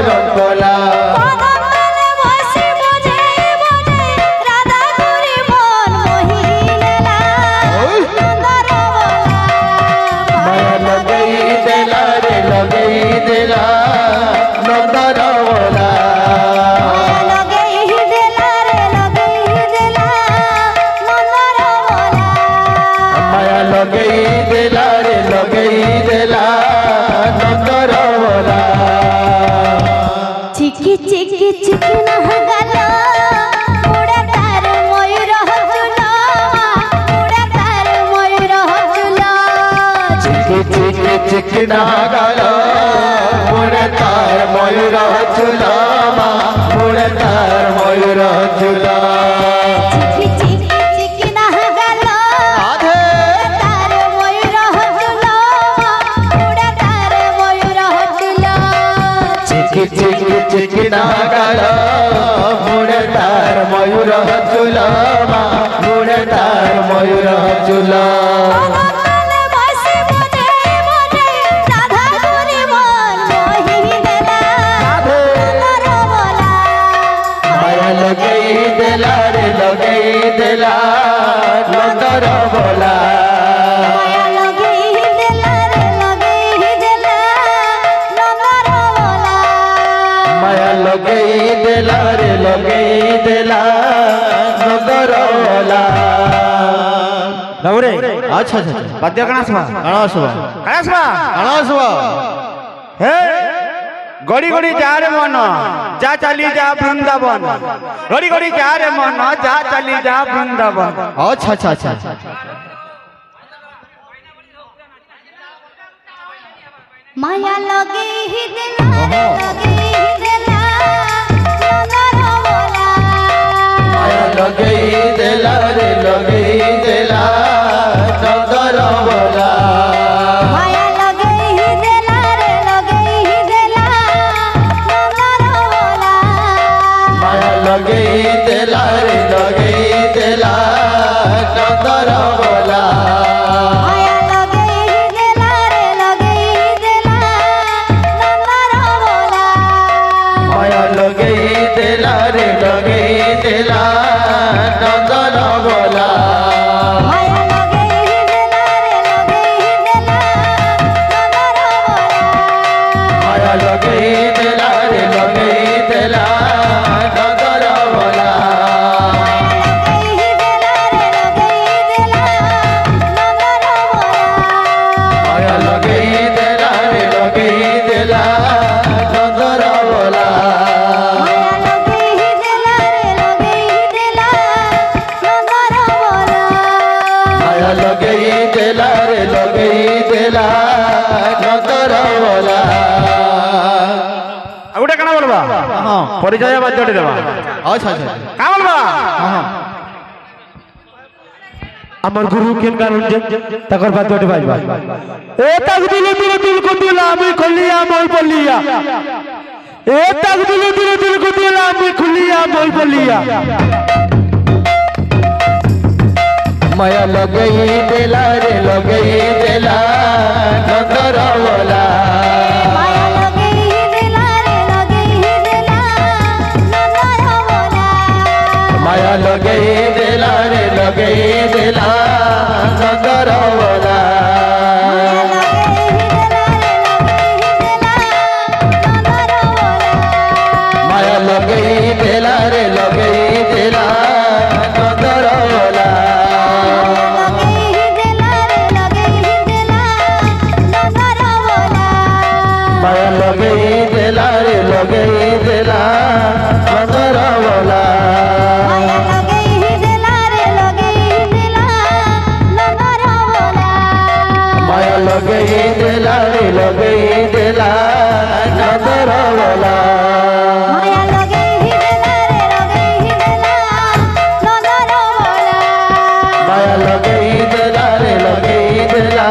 रंगला चिकना गलो मुड़े तार मयूर झुलामा मुड़े तार मयूर झुला चिकना गलो आधे तार मयूर झुलामा मुड़े तार मयूर झुला चिकना गलो मुड़े तार मयूर झुलामा मुड़े तार मयूर झुला दिला नंदर बोला माया लगे दिला रे लगे दिला नंदर बोला नवरे अच्छा अच्छा पद्य कणासवा हे गड़ी गड़ी जा रे मन जा चली जा वृंदावन गड़ी गड़ी जा रे मन जा चली जा वृंदावन अच्छा अच्छा अच्छा माया लगे ही दिला रे लगे ही दिला नंदर बोला माया लगे ही दिला रे लगे ही दिला नंदर बोला लगे दिला रे लगे दिला नंदर बोला माया लगे दिला रे लगे दिला नंदर बोला माया लगे दिला रे लगे दिला नंदर बोला माया लगे दिला रे लगे दिला नंदर बोला माया लगे दिला रे लगे दिला परिचय बाद्यटी देवा अच्छा अच्छा का बोलबा हां हमर गुरु केन कारण जे तकर बाद्यटी बाजबा ए तक दिल को दिल आमी खोलिया मोल बोलिया ए तक दिल को दिल आमी खोलिया मोल बोलिया माया लगई देला रे लगई देला नंदर बोला माया लगे दिला रे लगे दिला नंदर बोला माया लगे दिला रे लगे दिला नंदर बोला माया लगे दिला रे लगे दिला नंदर बोला लगे दिला रे लगे दिला नंदर बोला माया लगे दिला रे लगे दिला नंदर बोला माया लगे दिला रे लगे दिला नंदर बोला माया लगे दिला रे लगे दिला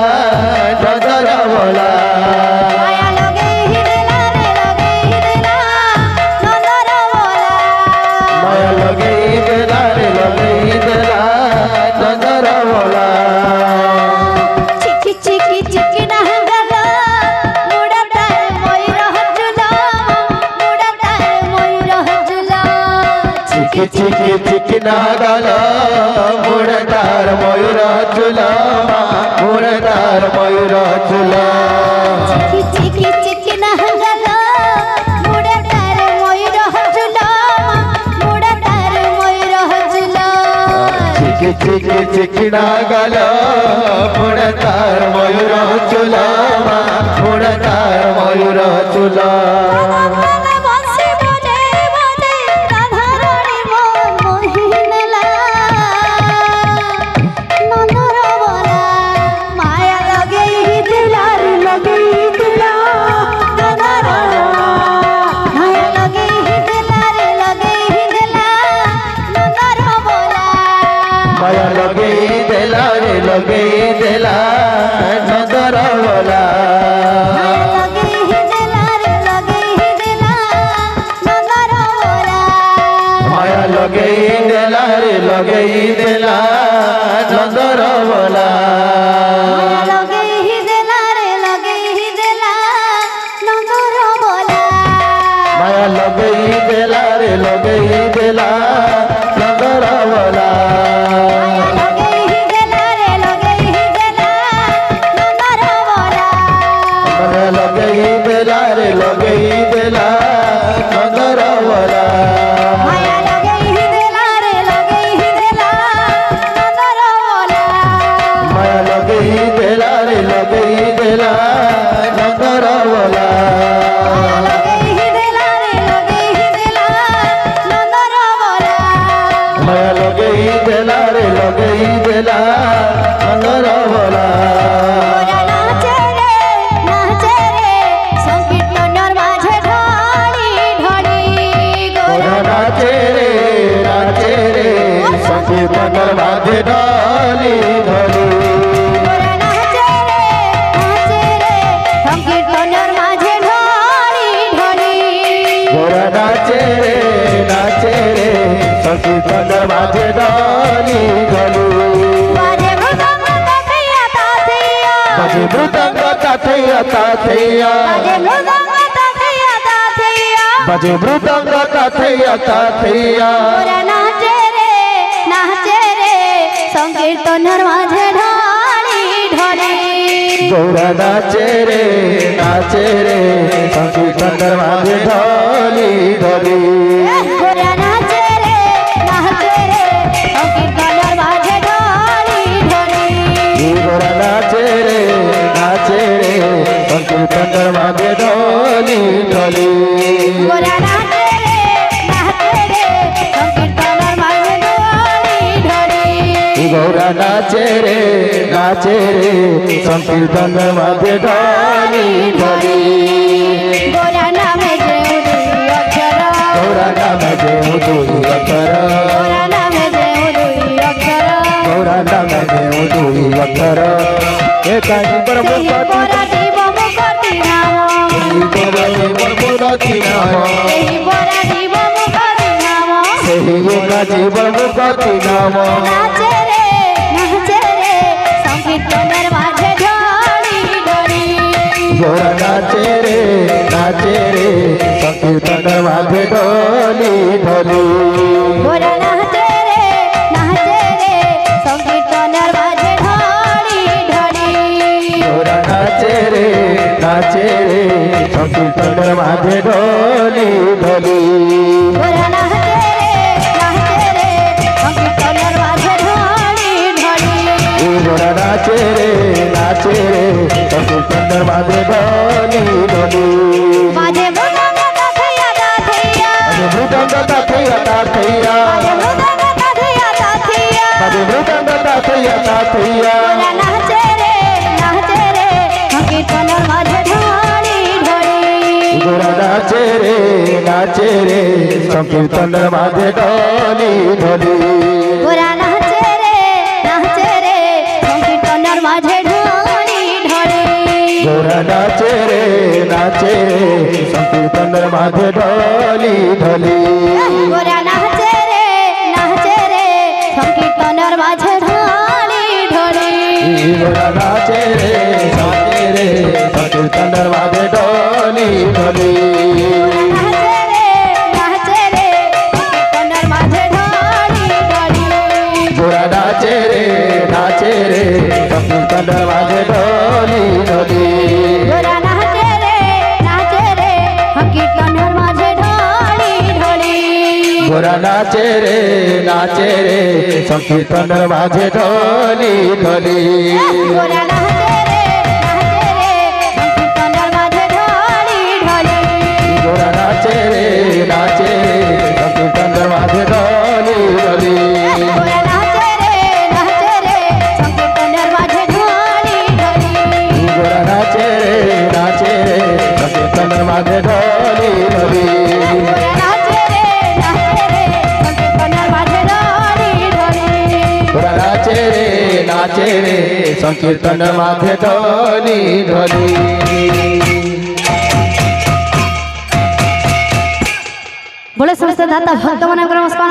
नंदर बोला माया लगे दिला रे लगे दिला नंदर बोला चिकना गलो मुड़ा तार मयूर झुला চিকি চিকি চিকি না গেল মোড়ে তার ময়ূর চুল মোড়ে তার ময়ূর চুল চিকি চিকি চিকি না গেল মোড়ে তার ময়ূর চুল মোড়ে তার ময়ূর চুল চিকি চিকি চিকি না গেল মোড়ে তার ময়ূর চুল মোড়ে তার ময়ূর চুল বংশী বজে বজে রাধারানী মন মোহিনেলা নন্দর বলা মায়া লগেই দিলা রে লগেই দিলা নন্দর মায়া লগেই দিলা রে লগেই দিলা নন্দর বলা মায়া লগেই দেলা রে লগেই দেলা নন্দর বলা মায়া লগেই দিলা রে লগেই দিলা নন্দর বলা মায়া লগেই দেলা রে লগেই দেলা নন্দর বলা মায়া লগেই দিলা রে লগেই দিলা নন্দর বলা মায়া লগেই দেলা রে লগেই দেলা নন্দর বলা মায়া লগেই দিলা রে লগেই দিলা নন্দর বলা মায়া লগেই দেলা রে লগেই দেলা নন্দর বলা মায়া লগেই দিলা রে লগেই দিলা নন্দর বলা মায়া লগেই দেলা রে লগেই দেলা নন্দর বলা ওরা নাচে রে সংকীর্তনের মাঝে ঢালি ঢালি ওরা নাচে রে সংকীর্তনের মাঝে ঢালি ঢালি ওরা নাচে রে সংকীর্তনের মাঝে ঢালি ঢালি ওরা নাচে রে সংকীর্তনের মাঝে ঢালি ঢালি বাজে মৃদঙ্গ তাথিয়া তাথিয়া বাজে মৃদঙ্গ তাথিয়া তাথিয়া বাজে মৃদঙ্গ তাথিয়া তাথিয়া বাজে মৃদঙ্গ তাথিয়া তাথিয়া ওরা নাচে রে সংকীর্তনের মাঝে ঢালি ঢালি গৌরা নাচে রে সংকীর্তনের মাঝে ঢালি ঢালি ওরা নাচে রে সংকীর্তনের মাঝে ঢালি ঢালি গৌরা নাচে রে সংকীর্তনের মাঝে ঢালি ঢালি ওরা নাচে রে সংকীর্তনের মাঝে ঢালি ঢালি গৌরা নাচে রে সংকীর্তনের মাঝে ঢালি ঢালি গোরা নামে যে উদুই অক্ষর গৌরা নামে যে দুই অক্ষর গোরা নামে যে উদুই অক্ষর গৌরা নামে যে দুই অক্ষর এ কাহি পর সেই পরা জীব মুখতি নাম সেই পরা জীব মুখতি নাম সেই জীবন মুখতি নাম নাচে রে সংকীর্তনের মাঝে ঢালি ঢালি গোরা নাচে রে সংকীর্তনের মাঝে ঢলি ঢলি গোরা নাচে রে সংকীর্তনের মাঝে ঢালি ঢালি গোরা নাচে রে সংকীর্তনের মাঝে ঢলি ঢলি গোরা নাচে রে সংকীর্তনের মাঝে ঢালি ঢালি গোরা নাচে রে সংকীর্তনের মাঝে ঢলি ঢলি মাঝে মৃদঙ্গ তাথিয়া তাথিয়া মৃদঙ্গ তাথিয়া তাথিয়া মাঝে মৃদঙ্গ তাথিয়া তাথিয়া মৃদঙ্গ তাথিয়া তাথিয়া গোরা নাচে রে সংকীর্তনের মাঝে ঢালি ঢালি গোরা নাচে রে সংকীর্তনের মাঝে ঢলি ঢলি গোরা নাচে রে সংকীর্তনের মাঝে ঢালি ঢালি গোরা নাচে রে সংকীর্তনের মাঝে ঢলি ঢলি গোরা নাচে রে সংকীর্তনের মাঝে ঢালি ঢালি গোরা নাচে রে সংকীর্তনের মাঝে ঢলি ঢলি নাচে রে সংকীর্তনের মাঝে গোরা নাচে রে সংকীর্তনের মাঝে ঢলি ঢলি গোরা নাচে রে সংকীর্তনের মাঝে ঢলি ঢলি গোরা নাচে রে সংকীর্তনের মাঝে ঢলি ঢলি গোরা নাচে রে সংকীর্তনের মাঝে ঢলি ঢলি গোরা নাচে রে সংকীর্তনের মাঝে ঢলি ঢলি গোরা নাচে রে সংকীর্তনের মাঝে ঢলি ঢলি গোরা নাচে রে সংকীর্তনের মাঝে ঢলি ঢলি बोले समस्त दाता भक्त मन नमस्कार।